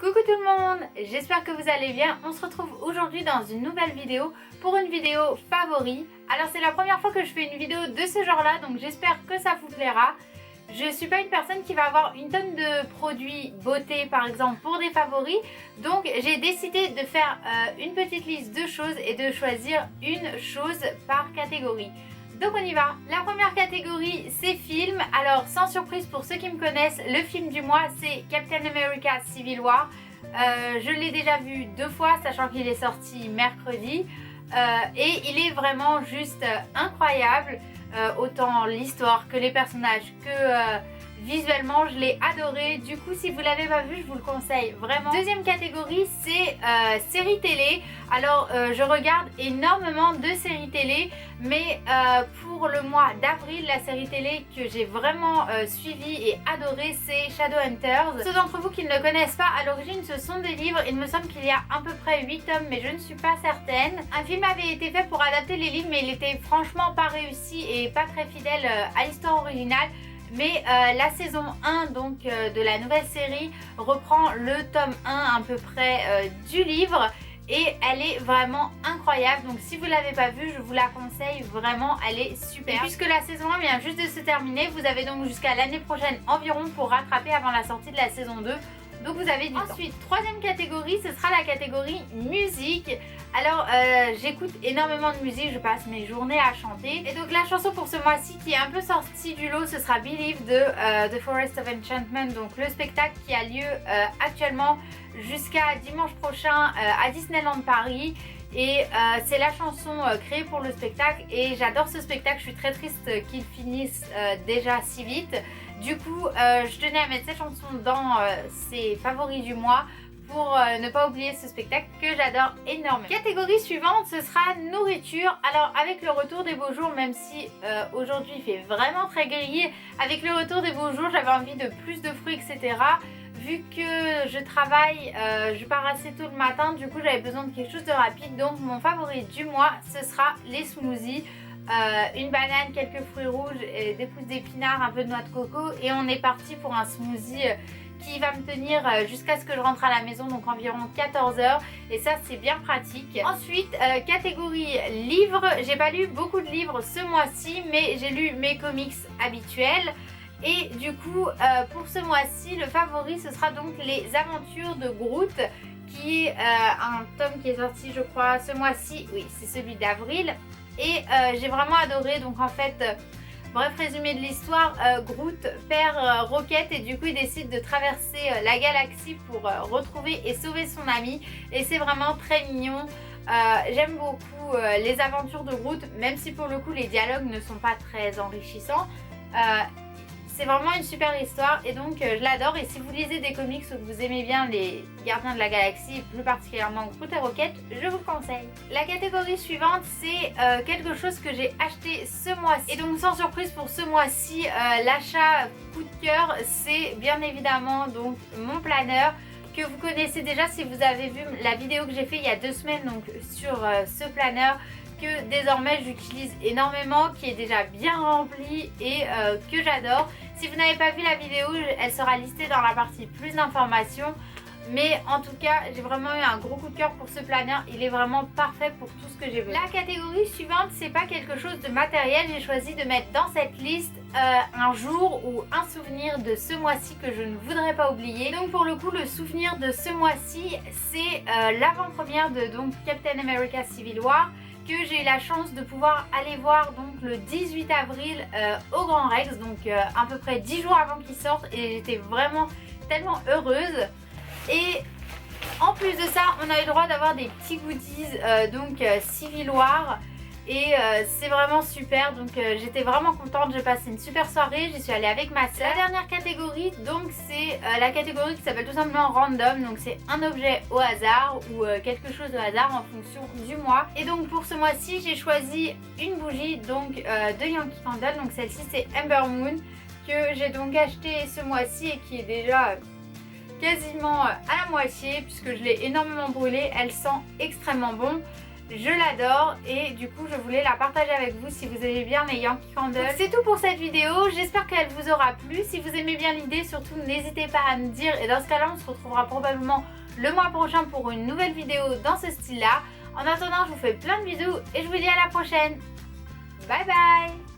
Coucou tout le monde, j'espère que vous allez bien. On se retrouve aujourd'hui dans une nouvelle vidéo pour une vidéo favoris. Alors c'est la première fois que je fais une vidéo de ce genre là, donc j'espère que ça vous plaira. Je suis pas une personne qui va avoir une tonne de produits beauté par exemple pour des favoris. Donc j'ai décidé de faire une petite liste de choses et de choisir une chose par catégorie. Donc on y va. La première catégorie c'est film. Alors sans surprise pour ceux qui me connaissent, le film du mois c'est Captain America Civil War. Je l'ai déjà vu 2 fois sachant qu'il est sorti mercredi. Et il est vraiment juste incroyable. Autant l'histoire que les personnages que visuellement je l'ai adoré. Du coup si vous l'avez pas vu je vous le conseille vraiment. Deuxième catégorie c'est séries télé. Alors je regarde énormément de séries télé, mais pour le mois d'avril la série télé que j'ai vraiment suivie et adorée c'est Shadowhunters. Ceux d'entre vous qui ne le connaissent pas, à l'origine ce sont des livres. Il me semble qu'il y a à peu près 8 tomes mais je ne suis pas certaine. Un film avait été fait pour adapter les livres mais il était franchement pas réussi et pas très fidèle à l'histoire originale. Mais la saison 1 donc de la nouvelle série reprend le tome 1 à peu près du livre et elle est vraiment incroyable. Donc si vous ne l'avez pas vue, je vous la conseille vraiment, elle est super. Et puisque la saison 1 vient juste de se terminer, vous avez donc jusqu'à l'année prochaine environ pour rattraper avant la sortie de la saison 2. Donc vous avez du temps. Ensuite, troisième catégorie, ce sera la catégorie musique. Alors j'écoute énormément de musique, je passe mes journées à chanter. Et donc la chanson pour ce mois-ci qui est un peu sortie du lot, ce sera Believe de The Forest of Enchantment. Donc le spectacle qui a lieu actuellement jusqu'à dimanche prochain à Disneyland Paris. Et c'est la chanson créée pour le spectacle et j'adore ce spectacle. Je suis très triste qu'il finisse déjà si vite. Du coup je tenais à mettre cette chanson dans ses favoris du mois pour ne pas oublier ce spectacle que j'adore énormément. Catégorie suivante, ce sera nourriture. Alors avec le retour des beaux jours, même si aujourd'hui il fait vraiment très gris, avec le retour des beaux jours j'avais envie de plus de fruits etc. Vu que je travaille, je pars assez tôt le matin, du coup j'avais besoin de quelque chose de rapide. Donc mon favori du mois ce sera les smoothies. Une banane, quelques fruits rouges, et des pousses d'épinards, un peu de noix de coco et on est parti pour un smoothie qui va me tenir jusqu'à ce que je rentre à la maison, donc environ 14 h et ça c'est bien pratique. Ensuite catégorie livres, j'ai pas lu beaucoup de livres ce mois-ci mais j'ai lu mes comics habituels. Et du coup pour ce mois-ci le favori ce sera donc les aventures de Groot, qui est un tome qui est sorti je crois ce mois-ci, oui c'est celui d'avril. Et j'ai vraiment adoré. Donc en fait bref résumé de l'histoire, Groot perd Rocket et du coup il décide de traverser la galaxie pour retrouver et sauver son ami. Et c'est vraiment très mignon. J'aime beaucoup les aventures de Groot, même si pour le coup les dialogues ne sont pas très enrichissants. C'est vraiment une super histoire et donc je l'adore. Et si vous lisez des comics ou que vous aimez bien les Gardiens de la Galaxie et plus particulièrement Groot et Rocket, je vous le conseille. La catégorie suivante c'est quelque chose que j'ai acheté ce mois-ci. Et donc sans surprise pour ce mois-ci, l'achat coup de cœur c'est bien évidemment donc mon planeur que vous connaissez déjà si vous avez vu la vidéo que j'ai fait il y a 2 semaines donc sur ce planeur que désormais j'utilise énormément, qui est déjà bien rempli et que j'adore. Si vous n'avez pas vu la vidéo, elle sera listée dans la partie plus d'informations. Mais en tout cas, j'ai vraiment eu un gros coup de cœur pour ce planeur. Il est vraiment parfait pour tout ce que j'ai besoin. La catégorie suivante, c'est pas quelque chose de matériel. J'ai choisi de mettre dans cette liste un jour ou un souvenir de ce mois-ci que je ne voudrais pas oublier. Donc pour le coup, le souvenir de ce mois-ci, c'est l'avant-première de donc Captain America Civil War, que j'ai eu la chance de pouvoir aller voir donc le 18 avril au Grand Rex, donc à peu près 10 jours avant qu'il sorte, et j'étais vraiment tellement heureuse. Et en plus de ça on a eu le droit d'avoir des petits goodies donc Civil War et c'est vraiment super. Donc j'étais vraiment contente, j'ai passé une super soirée, j'y suis allée avec ma soeur. La dernière catégorie donc c'est la catégorie qui s'appelle tout simplement random. Donc c'est un objet au hasard ou quelque chose au hasard en fonction du mois. Et donc pour ce mois-ci j'ai choisi une bougie donc de Yankee Candle. Donc celle-ci c'est Ember Moon que j'ai donc acheté ce mois-ci et qui est déjà quasiment à la moitié puisque je l'ai énormément brûlée. Elle sent extrêmement bon. Je l'adore et du coup je voulais la partager avec vous si vous aimez bien les Yankee Candle. C'est tout pour cette vidéo, j'espère qu'elle vous aura plu. Si vous aimez bien l'idée, surtout n'hésitez pas à me dire, et dans ce cas là on se retrouvera probablement le mois prochain pour une nouvelle vidéo dans ce style là. En attendant, je vous fais plein de bisous et je vous dis à la prochaine. Bye bye.